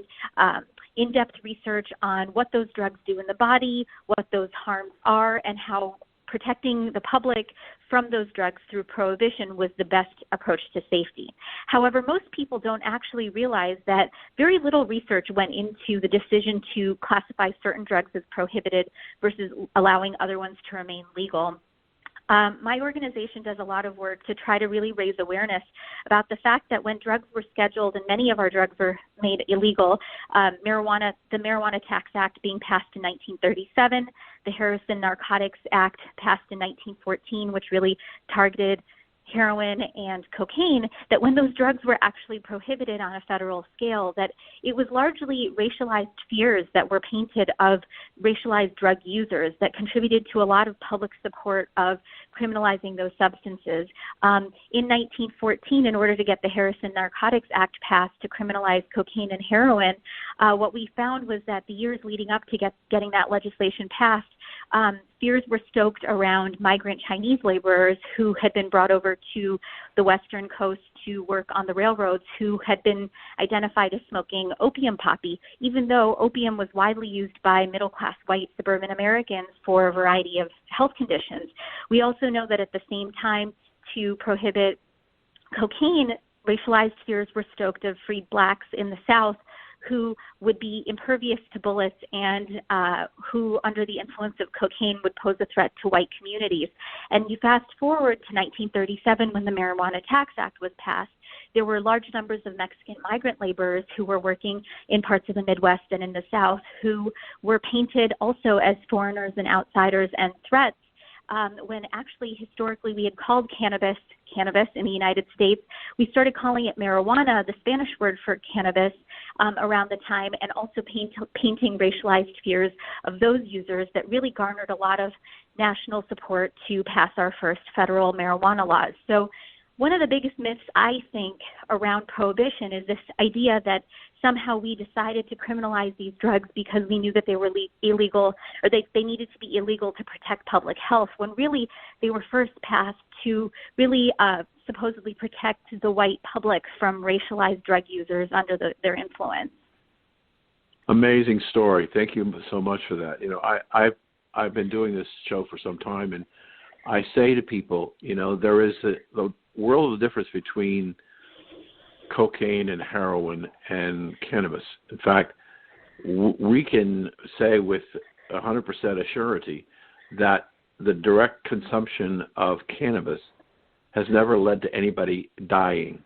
in-depth research on what those drugs do in the body, what those harms are, and how protecting the public from those drugs through prohibition was the best approach to safety. However, most people don't actually realize that very little research went into the decision to classify certain drugs as prohibited versus allowing other ones to remain legal. My organization does a lot of work to try to really raise awareness about the fact that when drugs were scheduled and many of our drugs were made illegal, the Marijuana Tax Act being passed in 1937, the Harrison Narcotics Act passed in 1914, which really targeted heroin and cocaine, that when those drugs were actually prohibited on a federal scale, that it was largely racialized fears that were painted of racialized drug users that contributed to a lot of public support of criminalizing those substances. In 1914, in order to get the Harrison Narcotics Act passed to criminalize cocaine and heroin, what we found was that the years leading up to getting that legislation passed, fears were stoked around migrant Chinese laborers who had been brought over to the western coast to work on the railroads who had been identified as smoking opium poppy, even though opium was widely used by middle-class white suburban Americans for a variety of health conditions. We also know that at the same time, to prohibit cocaine, racialized fears were stoked of freed blacks in the South who would be impervious to bullets and who, under the influence of cocaine, would pose a threat to white communities. And you fast forward to 1937 when the Marijuana Tax Act was passed, there were large numbers of Mexican migrant laborers who were working in parts of the Midwest and in the South who were painted also as foreigners and outsiders and threats, when actually historically we had called cannabis in the United States. We started calling it marijuana, the Spanish word for cannabis, around the time, and also painting racialized fears of those users that really garnered a lot of national support to pass our first federal marijuana laws. So one of the biggest myths, I think, around prohibition is this idea that somehow we decided to criminalize these drugs because we knew that they were illegal, or they needed to be illegal to protect public health, when really they were first passed to really supposedly protect the white public from racialized drug users under their influence. Amazing story. Thank you so much for that. You know, I've been doing this show for some time, and I say to people, you know, there is the world of difference between cocaine and heroin and cannabis. In fact, we can say with 100% assurity that the direct consumption of cannabis has never led to anybody dying,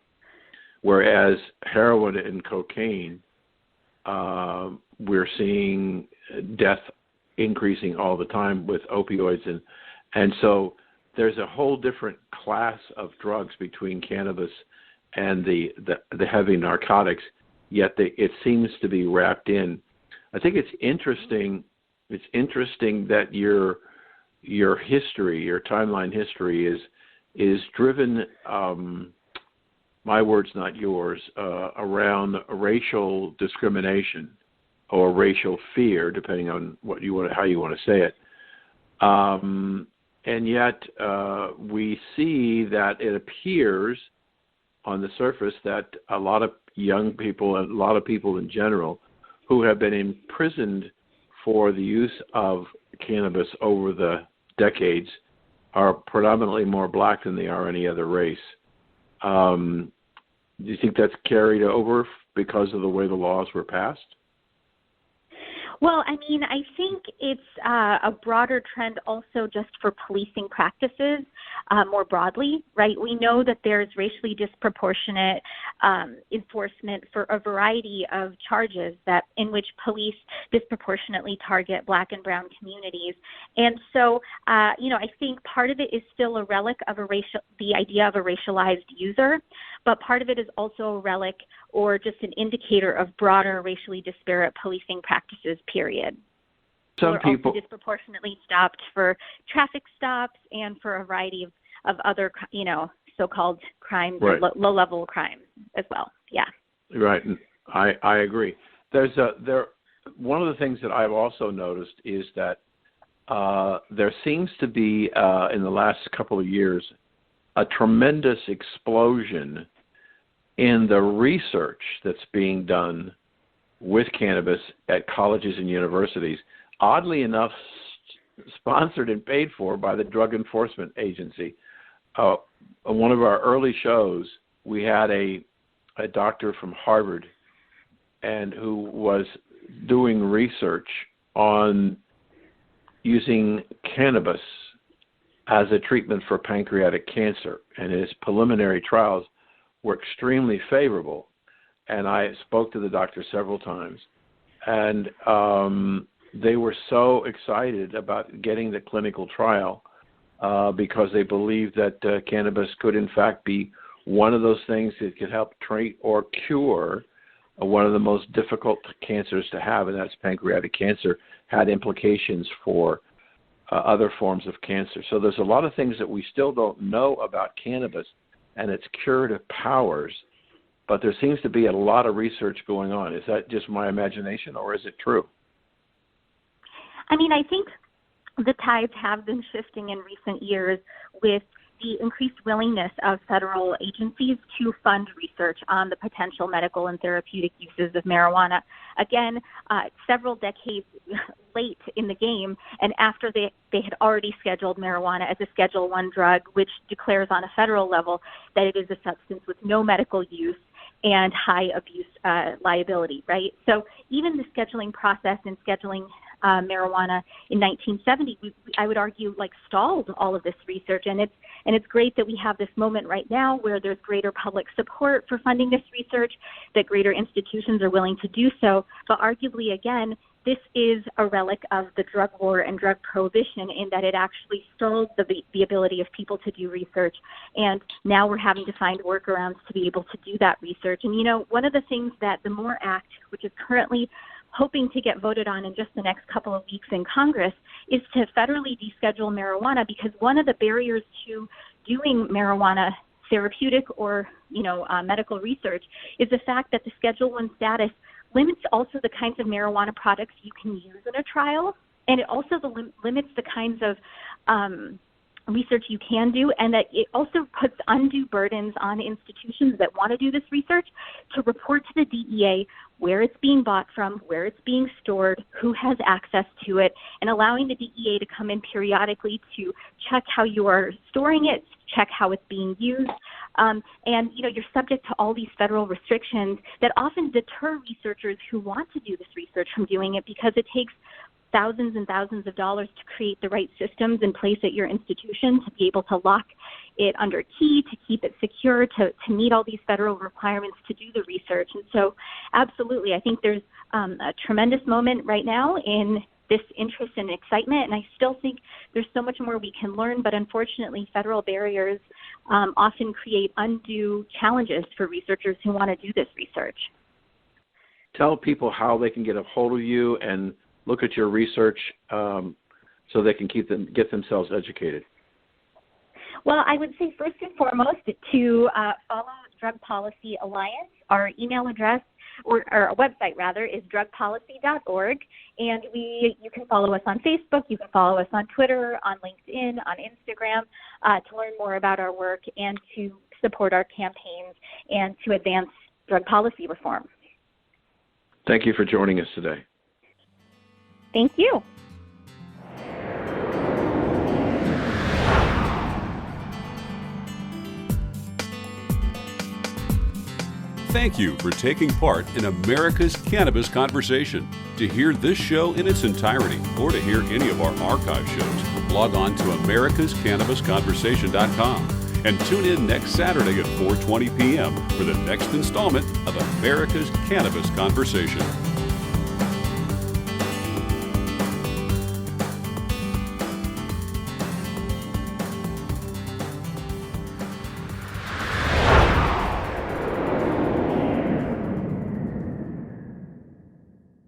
whereas heroin and cocaine, we're seeing death increasing all the time with opioids, and so there's a whole different class of drugs between cannabis and the heavy narcotics, yet it seems to be wrapped in. I think it's interesting. It's interesting that your history, your timeline history, is driven. My words, not yours. Around racial discrimination or racial fear, depending on how you want to say it. And yet we see that it appears on the surface that a lot of young people and a lot of people in general who have been imprisoned for the use of cannabis over the decades are predominantly more black than they are any other race. Do you think that's carried over because of the way the laws were passed? Well, I mean, I think it's a broader trend also just for policing practices more broadly, right? We know that there's racially disproportionate enforcement for a variety of charges that in which police disproportionately target Black and brown communities. And so, I think part of it is still a relic of the idea of a racialized user, but part of it is also a relic or just an indicator of broader racially disparate policing practices, period. Some people also disproportionately stopped for traffic stops and for a variety of other, so-called crimes, right. Low-level crimes as well. Yeah. Right. I agree. One of the things that I've also noticed is that there seems to be, in the last couple of years, a tremendous explosion in the research that's being done with cannabis at colleges and universities, oddly enough, sponsored and paid for by the Drug Enforcement Agency. On one of our early shows, we had a doctor from Harvard and who was doing research on using cannabis as a treatment for pancreatic cancer, and his preliminary trials were extremely favorable. And I spoke to the doctor several times, and they were so excited about getting the clinical trial because they believed that cannabis could in fact be one of those things that could help treat or cure one of the most difficult cancers to have, and that's pancreatic cancer, had implications for other forms of cancer. So there's a lot of things that we still don't know about cannabis and its curative powers, but there seems to be a lot of research going on. Is that just my imagination, or is it true? I mean, I think the tides have been shifting in recent years with the increased willingness of federal agencies to fund research on the potential medical and therapeutic uses of marijuana. Again, several decades late in the game, and after they had already scheduled marijuana as a Schedule I drug, which declares on a federal level that it is a substance with no medical use and high abuse liability, right? So even the scheduling process and scheduling marijuana in 1970, I would argue, stalled all of this research, and it's great that we have this moment right now where there's greater public support for funding this research, that greater institutions are willing to do so. But arguably, again, this is a relic of the drug war and drug prohibition in that it actually stalled the ability of people to do research. And now we're having to find workarounds to be able to do that research. And, one of the things that the MORE Act, which is currently hoping to get voted on in just the next couple of weeks in Congress, is to federally deschedule marijuana, because one of the barriers to doing marijuana therapeutic or, medical research is the fact that the Schedule I status limits also the kinds of marijuana products you can use in a trial, and it also limits the kinds of research you can do, and that it also puts undue burdens on institutions that want to do this research to report to the DEA where it's being bought from, where it's being stored, who has access to it, and allowing the DEA to come in periodically to check how you are storing it, check how it's being used. And, you're subject to all these federal restrictions that often deter researchers who want to do this research from doing it, because it takes thousands and thousands of dollars to create the right systems in place at your institution to be able to lock it under key, to keep it secure, to meet all these federal requirements to do the research. And so absolutely, I think there's a tremendous moment right now in this interest and excitement, and I still think there's so much more we can learn, but unfortunately federal barriers often create undue challenges for researchers who want to do this research. Tell people how they can get a hold of you and look at your research so they can get themselves educated. Well, I would say first and foremost to follow Drug Policy Alliance. Our email address, or our website rather, is drugpolicy.org, and you can follow us on Facebook, you can follow us on Twitter, on LinkedIn, on Instagram to learn more about our work and to support our campaigns and to advance drug policy reform. Thank you for joining us today. Thank you. Thank you for taking part in America's Cannabis Conversation. To hear this show in its entirety or to hear any of our archive shows, log on to americascannabisconversation.com and tune in next Saturday at 4:20 p.m. for the next installment of America's Cannabis Conversation.